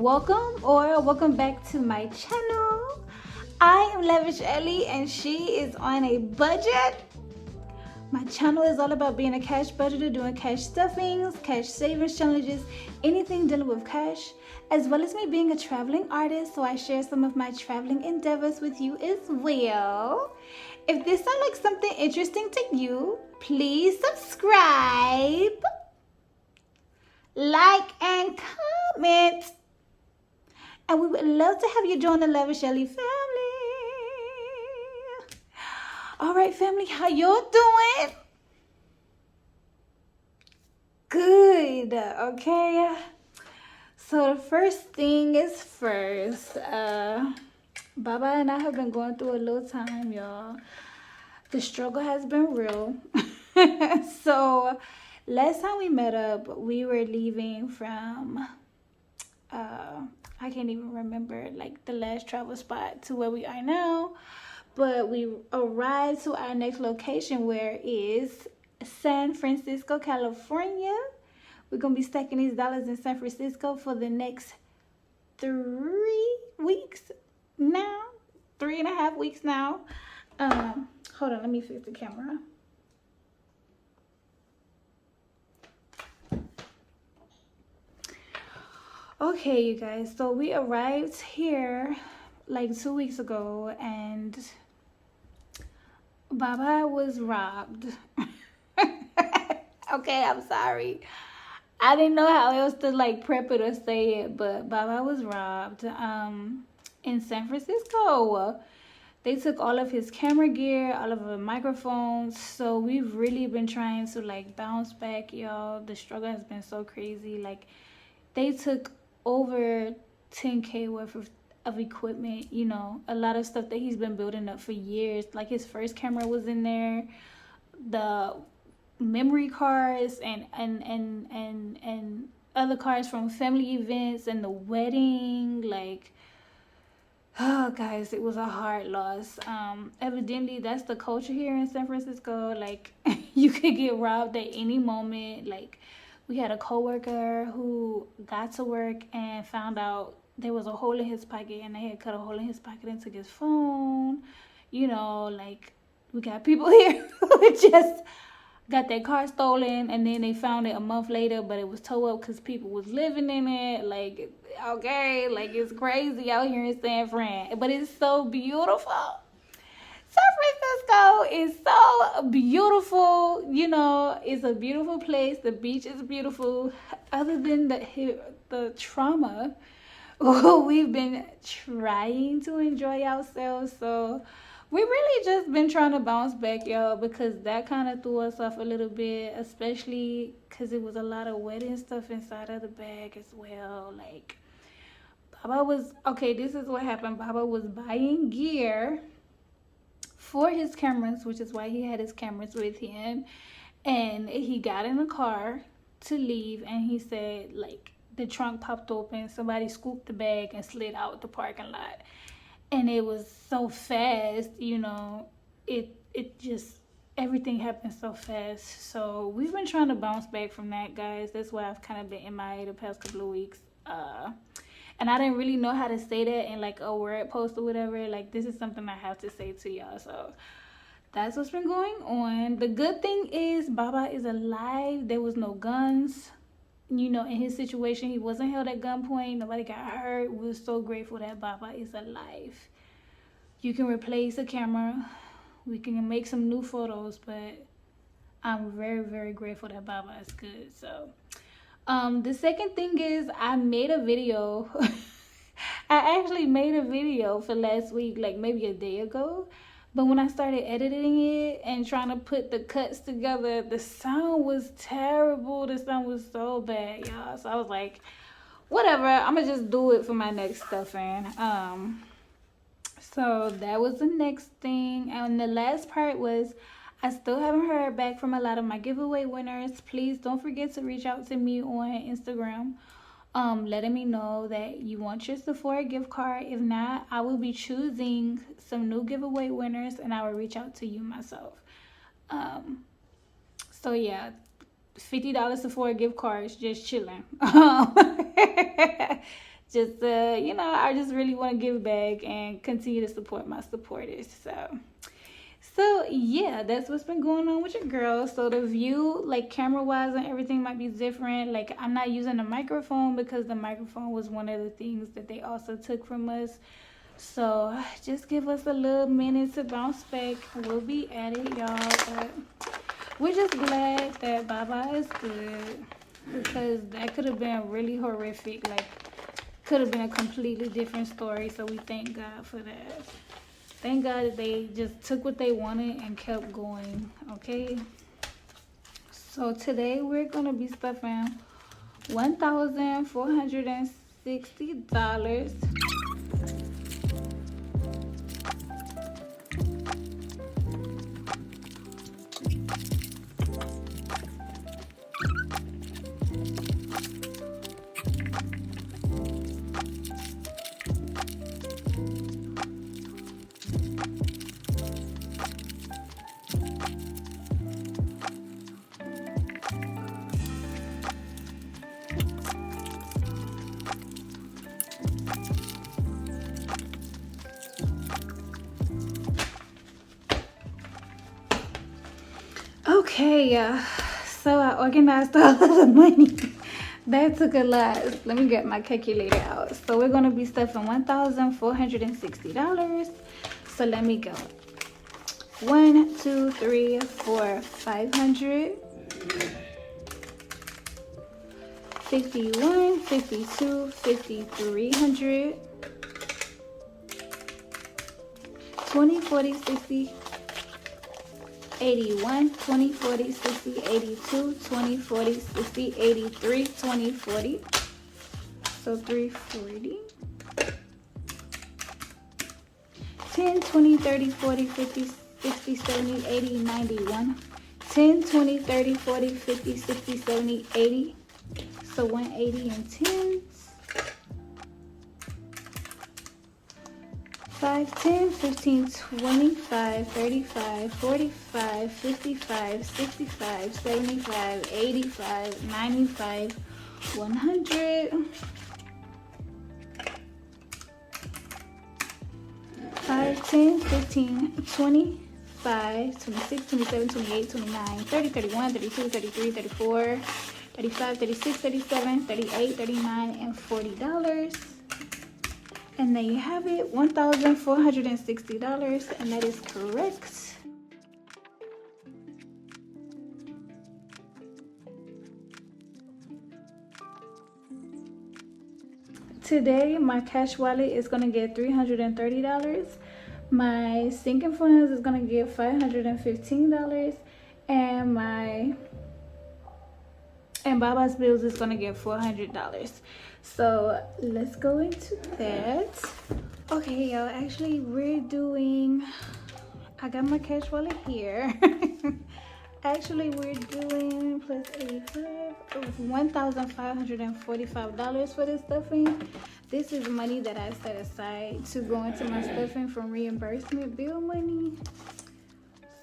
welcome back to my channel. I am Lavish Ellie and she is on a budget. My channel is all about being a cash budgeter, doing cash stuffings, cash savings challenges, anything dealing with cash, as well as me being a traveling artist, so I share some of my traveling endeavors with you as well. If this sounds like something interesting to you, please subscribe, like, and comment. And we would love to have you join the Lavish Ellie family. All right, family, how y'all doing? Good, okay. So the first thing is first. Baba and I have been going through a little time, y'all. The struggle has been real. So last time we met up, we were leaving from I can't even remember like the last travel spot to where we are now, but we arrived to our next location, where is San Francisco, California. We're gonna be stacking these dollars in San Francisco for the next 3 weeks now, 3.5 weeks now. Hold on, let me fix the camera. Okay, you guys, so we arrived here like 2 weeks ago and Baba was robbed. Okay, I'm sorry. I didn't know how else to like prep it or say it, but Baba was robbed in San Francisco. They took all of his camera gear, all of the microphones. So we've really been trying to like bounce back, y'all. The struggle has been so crazy. Like they took over 10K worth of equipment, you know, a lot of stuff that he's been building up for years. Like his first camera was in there, the memory cards and other cards from family events and the wedding. Like, oh guys, it was a hard loss. Evidently that's the culture here in San Francisco. Like you could get robbed at any moment. Like we had a coworker who got to work and found out there was a hole in his pocket, and they had cut a hole in his pocket and took his phone. You know, like we got people here who just got their car stolen, and then they found it a month later, but it was towed up because people was living in it. Like, okay, like it's crazy out here in San Fran, but it's so beautiful. San Francisco is so beautiful, you know. It's a beautiful place. The beach is beautiful. Other than the trauma, we've been trying to enjoy ourselves. So we really just been trying to bounce back, y'all, because that kind of threw us off a little bit, especially because it was a lot of wedding stuff inside of the bag as well. Like Baba was, okay, this is what happened. Baba was buying gear for his cameras, which is why he had his cameras with him, and he got in the car to leave, and he said like the trunk popped open, somebody scooped the bag and slid out the parking lot, and it was so fast, you know, it just, everything happened so fast. So we've been trying to bounce back from that, guys. That's why I've kind of been MIA the past couple of weeks. And I didn't really know how to say that in like a word post or whatever. Like this is something I have to say to y'all. So that's what's been going on. The good thing is Baba is alive. There was no guns. You know, in his situation, he wasn't held at gunpoint. Nobody got hurt. We're so grateful that Baba is alive. You can replace a camera. We can make some new photos, but I'm very, very grateful that Baba is good. So the second thing is I made a video. I actually made a video for last week, like maybe a day ago. But when I started editing it and trying to put the cuts together, the sound was terrible. The sound was so bad, y'all. So I was like, whatever, I'm gonna just do it for my next stuffing. So that was the next thing. And the last part was, I still haven't heard back from a lot of my giveaway winners. Please don't forget to reach out to me on Instagram, letting me know that you want your Sephora gift card. If not, I will be choosing some new giveaway winners, and I will reach out to you myself. So yeah, $50 Sephora gift cards, just chilling. just you know, I just really want to give back and continue to support my supporters. So yeah, that's what's been going on with your girl. So the view, like camera wise and everything, might be different. Like I'm not using a microphone because the microphone was one of the things that they also took from us. So just give us a little minute to bounce back. We'll be at it, y'all. But we're just glad that Baba is good, because that could have been really horrific. Like could have been a completely different story. So we thank God for that. Thank God that they just took what they wanted and kept going, okay? So today we're going to be stuffing $1,460. Okay, so I organized all of the money. That took a lot. Let me get my calculator out. So we're going to be stuffing $1,460. So let me go. 1, 2, 3, 4, 500. 51, 52, 5300. 20, 40, 60. 81, 20, 40, 60, 82, 20, 40, 60, 83, 20, 40. So 340. 10, 20, 30, 40, 50, 60, 70, 80, 91. 10, 20, 30, 40, 50, 60, 70, 80. So 180 and 10s. 5, 10, 15, 25, 35, 45, 55, 65, 75, 85, 95, 100. 5, 10, 15, 25, 26, 27, 28, 29, 30, 31, 32, 33, 34, 35, 36, 37, 38, 39, and $40. And there you have it, $1,460, and that is correct. Today, my cash wallet is gonna get $330. My sinking funds is gonna get $515, and Baba's bills is gonna get $400. So let's go into that. Okay, y'all, actually I got my cash wallet here. Actually, we're doing plus 85 of $1,545 for this stuffing. This is money that I set aside to go into my stuffing from reimbursement bill money.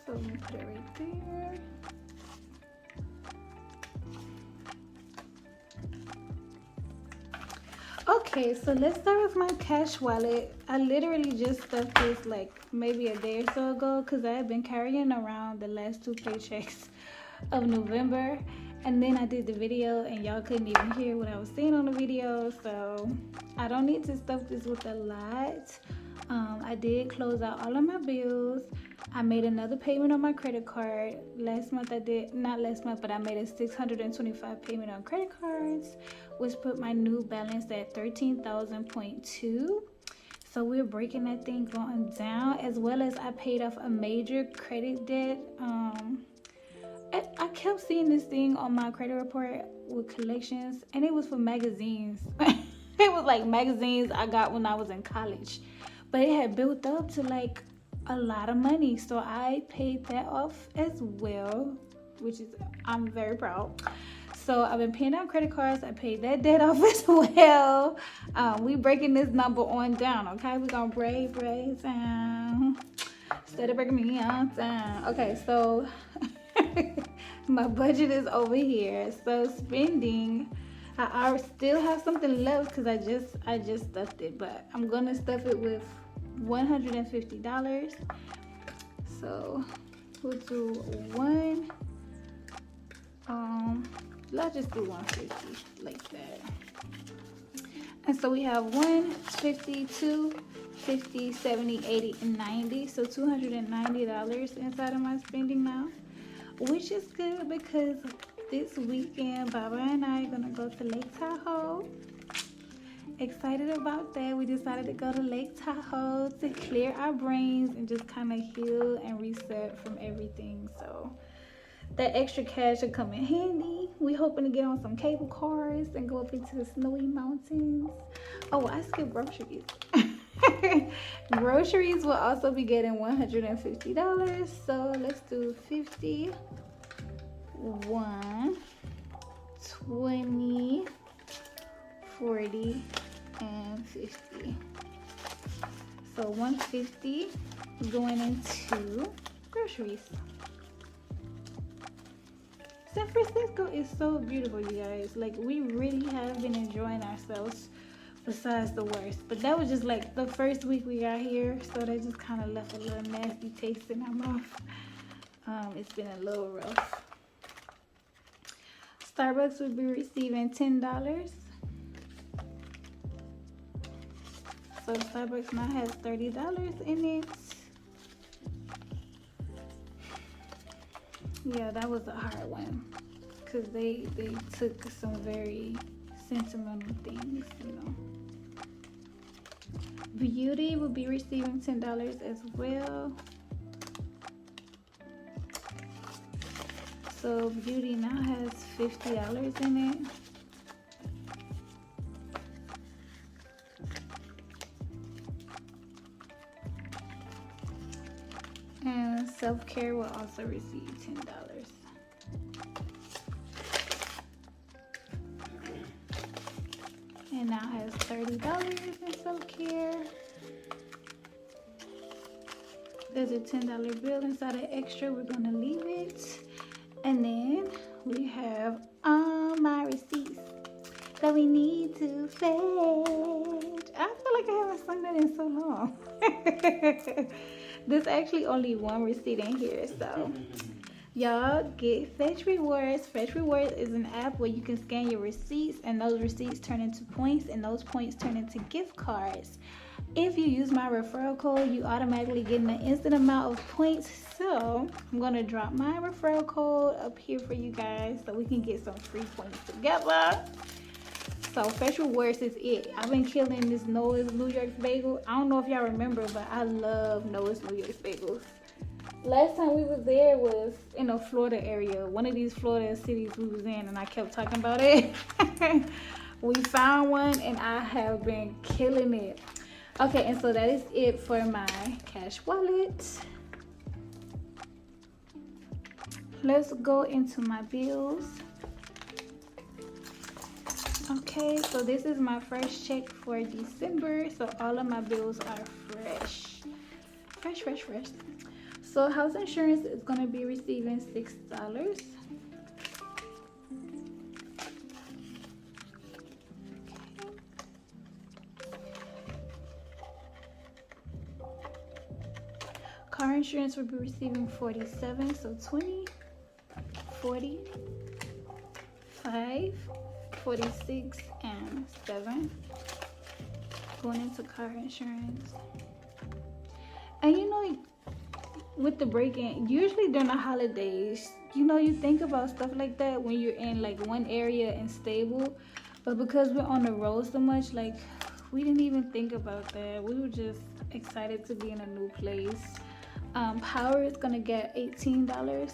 So let me put it right there. Okay, so let's start with my cash wallet. I literally just stuffed this like maybe a day or so ago because I had been carrying around the last 2 paychecks of November. And then I did the video and y'all couldn't even hear what I was saying on the video. So I don't need to stuff this with a lot. I did close out all of my bills. I made another payment on my credit card. Last month I did, not last month, but I made a $625 payment on credit cards, which put my new balance at $13,000.2. So we're breaking that thing going down, as well as I paid off a major credit debt. I kept seeing this thing on my credit report with collections, and it was for magazines. It was like magazines I got when I was in college, but it had built up to like a lot of money. So I paid that off as well, which is, I'm very proud. So I've been paying down credit cards. I paid that debt off as well. We breaking this number on down, okay? We're gonna break down. Instead of breaking me on down. Okay, so my budget is over here. So spending, I still have something left because I just stuffed it, but I'm gonna stuff it with $150. So we'll do one. Let's just do 150 like that. And so we have 150, 250, 70, 80, and 90. So $290 inside of my spending now, which is good because this weekend Baba and I are gonna go to Lake Tahoe. Excited about that. We decided to go to Lake Tahoe to clear our brains and just kind of heal and reset from everything. So that extra cash will come in handy. We hoping to get on some cable cars and go up into the snowy mountains. Oh, I skipped groceries. Groceries will also be getting $150. So let's do 50, 1, 20, 40, and 50. So 150 going into groceries. San Francisco is so beautiful, you guys. Like, we really have been enjoying ourselves besides the worst. But that was just like the first week we got here, so that just kind of left a little nasty taste in our mouth. It's been a little rough. Starbucks would be receiving $10. So Starbucks now has $30 in it. Yeah, that was a hard one because they took some very sentimental things, you know. Beauty will be receiving $10 as well. So Beauty now has $50 in it. And Self-Care will also receive $10. And now has $30 in Self-Care. There's a $10 bill inside of extra. We're gonna leave it. And then we have all my receipts that we need to fetch. I feel like I haven't sung that in so long. There's actually only one receipt in here, so y'all get Fetch Rewards. Fetch Rewards is an app where you can scan your receipts, and those receipts turn into points, and those points turn into gift cards. If you use my referral code, you automatically get an instant amount of points. So I'm gonna drop my referral code up here for you guys so we can get some free points together. So Fetch Rewards is it. I've been killing this Noah's New York bagel. I don't know if y'all remember, but I love Noah's New York bagels. Last time we was there was in the Florida area, one of these Florida cities we was in, and I kept talking about it. We found one, and I have been killing it. Okay, and so that is it for my cash wallet. Let's go into my bills. Okay, so this is my first check for December, so all of my bills are fresh. Fresh. So house insurance is going to be receiving $6. Car insurance will be receiving $47, so 20, 40, 5, 46, and 7 going into car insurance. And you know, with the break-in, usually during the holidays, you know, you think about stuff like that when you're in like one area and stable, but because we're on the road so much, like, we didn't even think about that. We were just excited to be in a new place. Power is gonna get $18,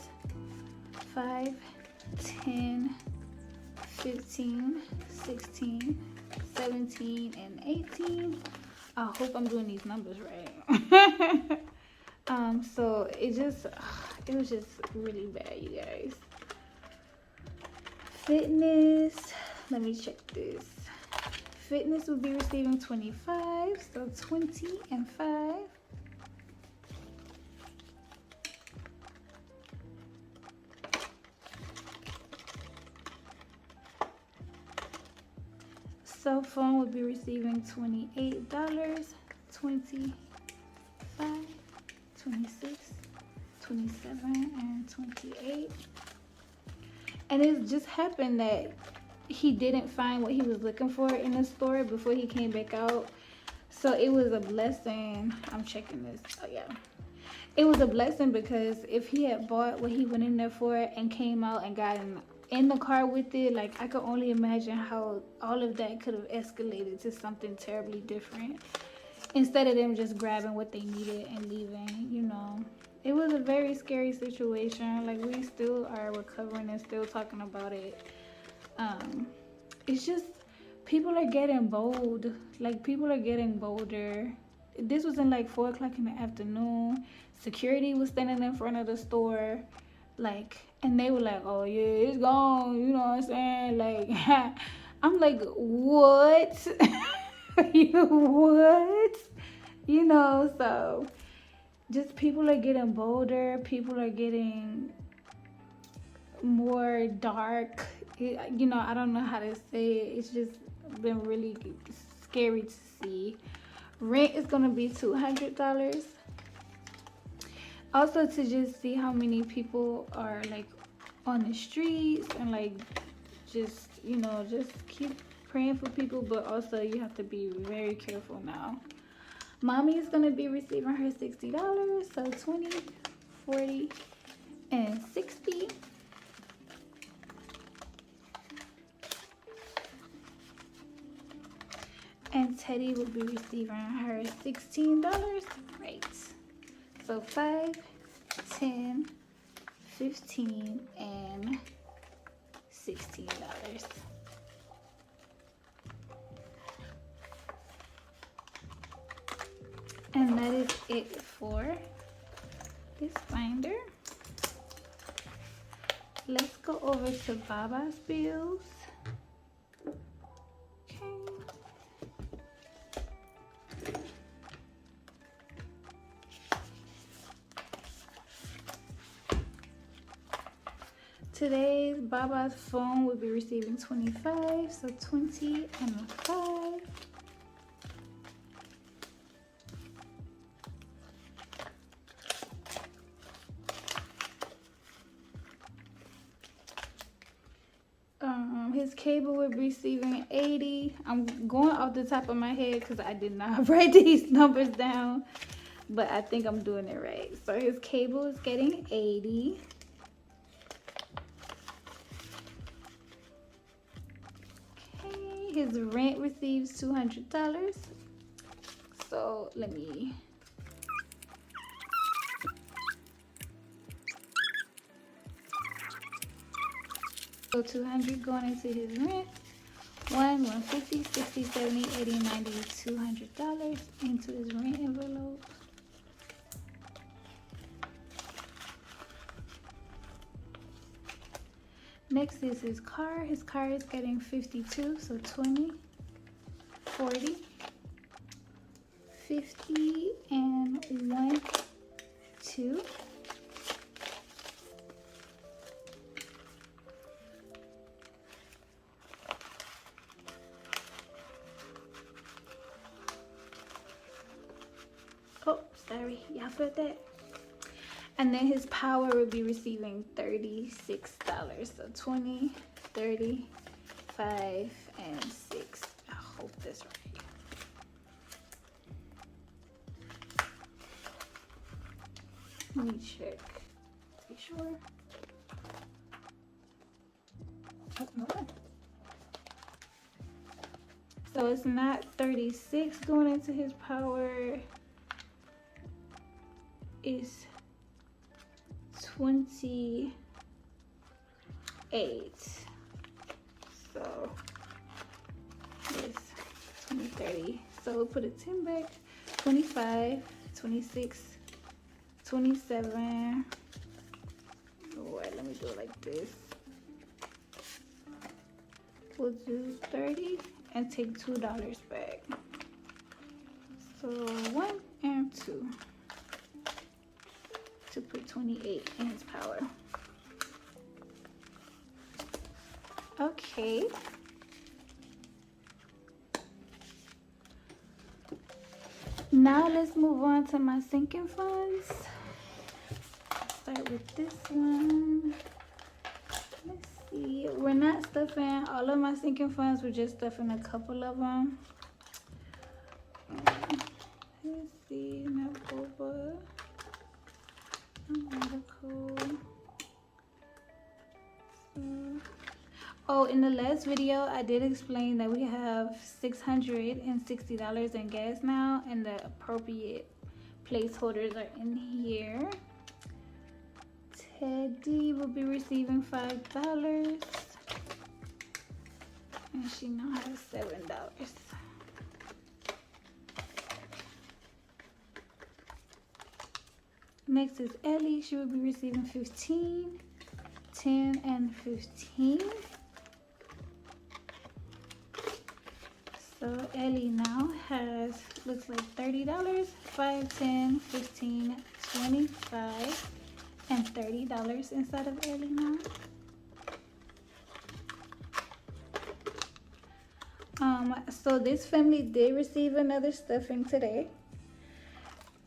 5, 10, 15, 16, 17, and 18. I hope I'm doing these numbers right. So it was just really bad, you guys. Fitness, let me check this. Fitness will be receiving 25, so 20 and 5. cell phone would be receiving $28, 25, 26, 27, and 28. And it just happened that he didn't find what he was looking for in the store before he came back out. So it was a blessing. I'm checking this. Oh yeah. It was a blessing because if he had bought what he went in there for and came out and got in the car with it, like, I could only imagine how all of that could have escalated to something terribly different. Instead of them just grabbing what they needed and leaving, you know. It was a very scary situation. Like, we still are recovering and still talking about it. It's just, people are getting bold. Like, people are getting bolder. This was in like 4 o'clock in the afternoon. Security was standing in front of the store, like, and they were like, oh yeah, it's gone, you know what I'm saying? Like, I'm like, what? What? You know, so just people are getting bolder, people are getting more dark. You know, I don't know how to say it. It's just been really scary to see. Rent is gonna be $200. Also, to just see how many people are like on the streets, and like, just, you know, just keep praying for people, but also you have to be very careful now. Mommy is gonna be receiving her $60, so 20, 40, and 60. And Teddy will be receiving her $16. Right. So 5, 10, 15, and $16. And that is it for this binder. Let's go over to Baba's bills. Today's Baba's phone will be receiving 25, so 20 and 5. His cable will be receiving 80. I'm going off the top of my head because I did not write these numbers down, but I think I'm doing it right. So his cable is getting 80. His rent receives $200. So let me. So 200 going into his rent. 150, 60, 70, 80, 90, $200 into his rent envelope. Next is his car. His car is getting 52, so 20, 40, 50, and 1, 2. Oh, sorry, y'all felt that? And then his power will be receiving $36. So 20, 30, 5, and 6. I hope that's right. Let me check. Be sure. Oh, no. So it's not 36 going into his power. It's 28. So it's 20, 30. So we'll put a 10 back. 25, 26, 27. Alright, let me do it like this. We'll do 30 and take $2 back. So 1 and 2. To put 28 in his power. Okay. Now let's move on to my sinking funds. Start with this one. Let's see. We're not stuffing all of my sinking funds. We're just stuffing a couple of them. Let's see. Boba. Medical. Oh, in the last video, I did explain that we have $660 in gas now, and the appropriate placeholders are in here. Teddy will be receiving $5, and she now has $7. Next is Ellie. She will be receiving 15, 10, and 15. So Ellie now has, looks like $30, 5, 10, 15, 25, and $30 inside of Ellie now. So this family did receive another stuffing today.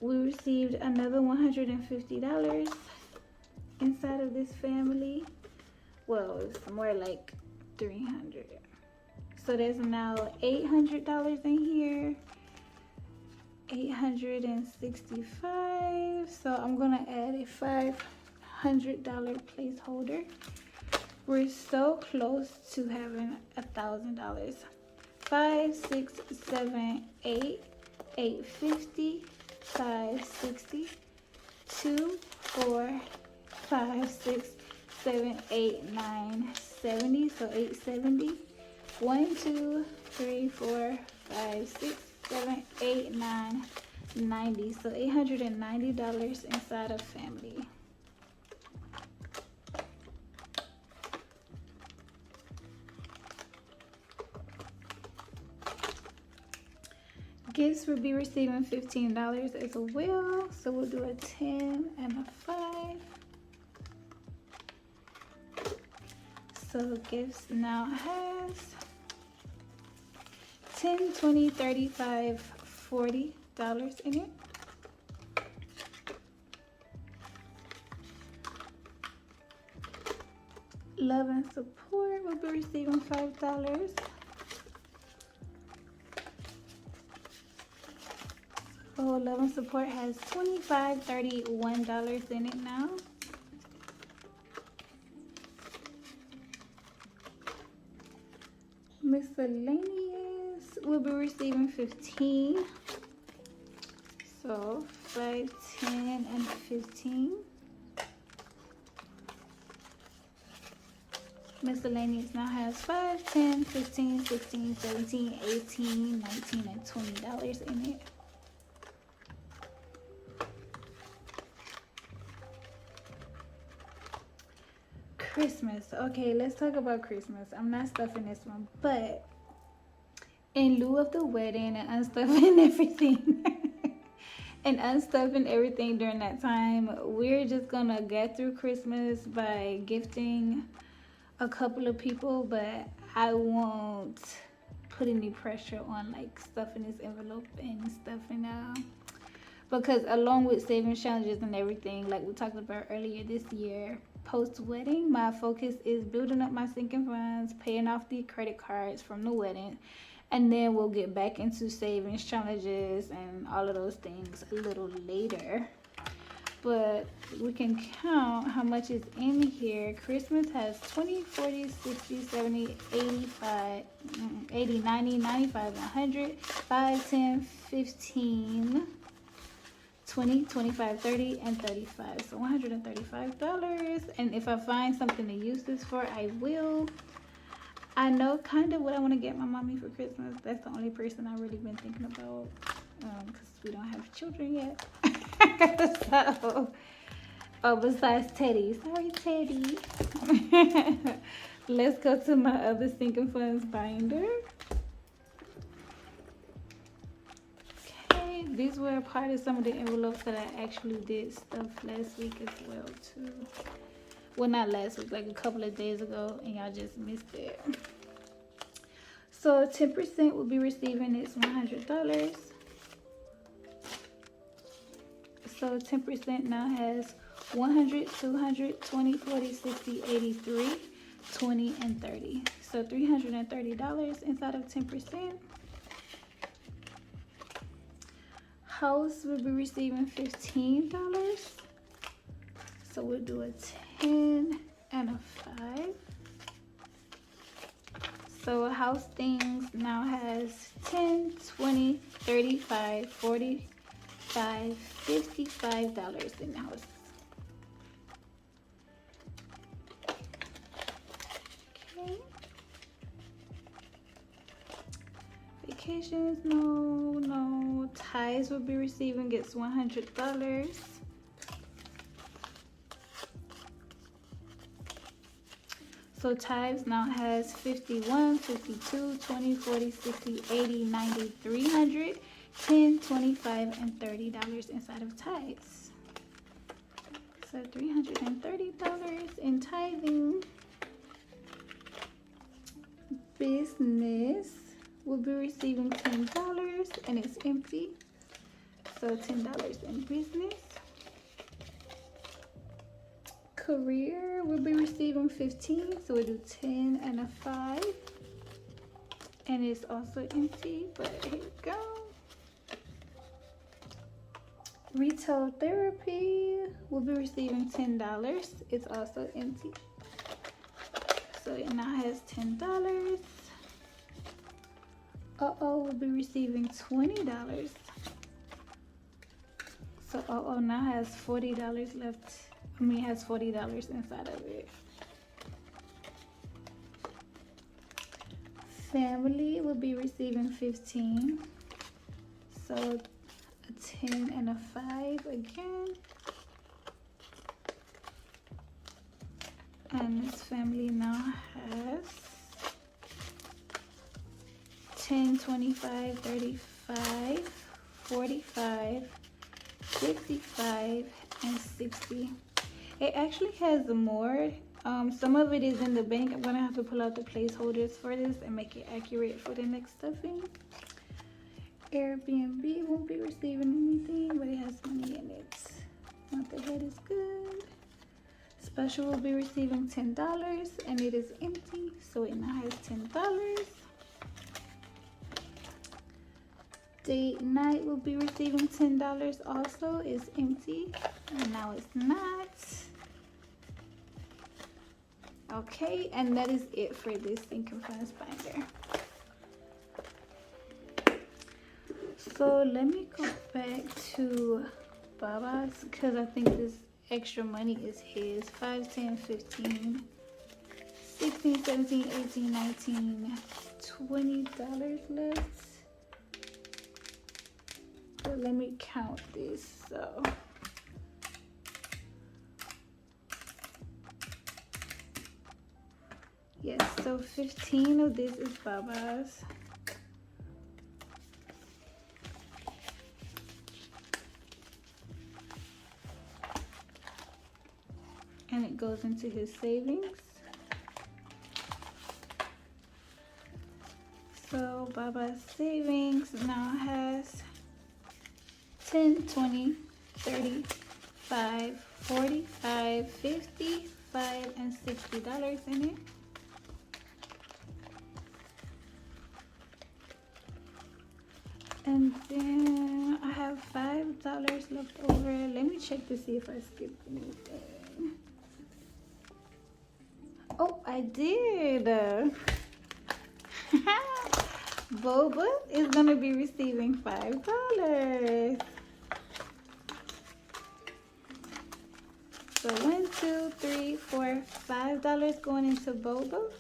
We received another $150 inside of this family. Well, it's more like $300. So there's now $800 in here. $865. So I'm gonna add a $500 placeholder. We're so close to having $1,000. 5, 6, 7, 8, 850, 560, 2, 4, 5, 6, 7, 8, 9, 70. So 870. 1, 2, 3, 4, 5, 6, 7, 8, 9, 90. So $890 inside of family. Gifts will be receiving $15 as well. So we'll do a 10 and a 5. So gifts now has 10, 20, 35, $40 in it. Love and support will be receiving $5. So love and support has $25, $31 in it now. Miscellaneous will be receiving 15. So 5, 10, and 15. Miscellaneous now has 5, 10, 15, 16, 17, 18, 19, and $20 in it. Christmas. Okay, let's talk about Christmas. I'm not stuffing this one, but in lieu of the wedding and unstuffing everything and unstuffing everything during that time, we're just gonna get through Christmas by gifting a couple of people, but I won't put any pressure on like stuffing this envelope and stuffing because along with savings challenges and everything, like we talked about earlier this year, post-wedding, my focus is building up my sinking funds, paying off the credit cards from the wedding, and then we'll get back into savings challenges and all of those things a little later. But we can count how much is in here. Christmas has 20, 40, 60, 70, 85, 80, 90, 95, 100, 5, 10, 15, 20, 25, 30, and 35. So $135. And if I find something to use this for, I will. I know kind of what I want to get my mommy for Christmas. That's the only person I've really been thinking about, because we don't have children yet. So, oh, besides Teddy. Sorry, Teddy. Let's go to my other sinking funds binder. Okay, these were a part of some of the envelopes that I actually did stuff last week as well too. Well, not last week, like a couple of days ago, and y'all just missed it. So 10% will be receiving is $100. So 10% now has 100, 200, 20, 40, 60, 83, 20, and 30. So $330 inside of 10%. House will be receiving $15. So we'll do a 10 and a 5. So house things now has 10, 20, 35, 45, $55 in the house. Okay. Vacations, no. Ties will be receiving gets $100. So Tithes now has 51, 52, 20, 40, 60, 80, 90, 300, 10, 25, and $30 inside of tithes. So $330 in tithing. Business will be receiving $10 and it's empty. So $10 in business. Career will be receiving 15, so we'll do 10 and a 5, and it's also empty, but here we go. Retail therapy will be receiving $10, it's also empty, so it now has $10. Will be receiving $20, so now has $40 left. It has $40 inside of it. Family will be receiving 15. So a 10 and a 5 again. And this family now has 10, 25, 35, 45, 55, and 60. It actually has more. Some of it is in the bank. I'm gonna have to pull out the placeholders for this and make it accurate for the next stuffing. Airbnb won't be receiving anything, but it has money in it. Month ahead is good. Special will be receiving $10 and it is empty, so it now has $10. Date night will be receiving $10 also. It's empty and now it's not. Okay, and that is it for this Sinking Funds binder. So let me go back to Baba's because I think this extra money is his. 5, 10, 15, 16, 17, 18, 19, $20 left. But let me count this. So yes, so 15 of this is Baba's. And it goes into his savings. So Baba's savings now has 10, 20, 30, 5, 45, 55, and $60 in it. And then I have $5 left over. Let me check to see if I skipped anything. Oh, I did. Boba is gonna be receiving $5. So 1, 2, 3, 4, $5 going into Boba.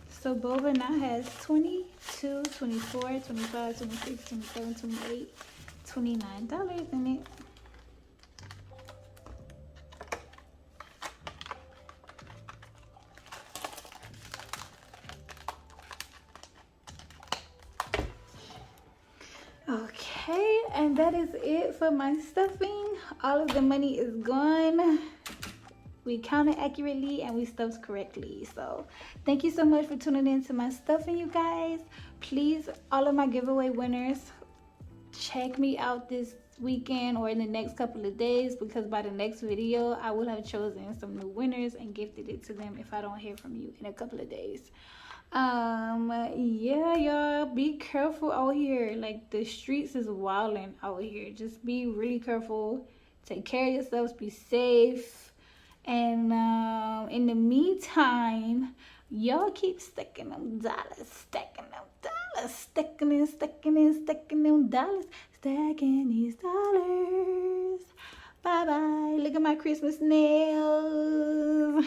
So Boba now has 22, 24, 25, 26, 27, 28, $29 in it. Okay, and that is it for my stuffing. All of the money is gone. We counted accurately and we stuffed correctly. So thank you so much for tuning in to my stuffing, you guys. Please, all of my giveaway winners, check me out this weekend or in the next couple of days, because by the next video I will have chosen some new winners and gifted it to them if I don't hear from you in a couple of days. Yeah, y'all, be careful out here. Like, the streets is wilding out here. Just be really careful. Take care of yourselves. Be safe. And in the meantime, y'all keep stacking them dollars, stacking them dollars, stacking them dollars, stacking these dollars. Bye bye. Look at my Christmas nails.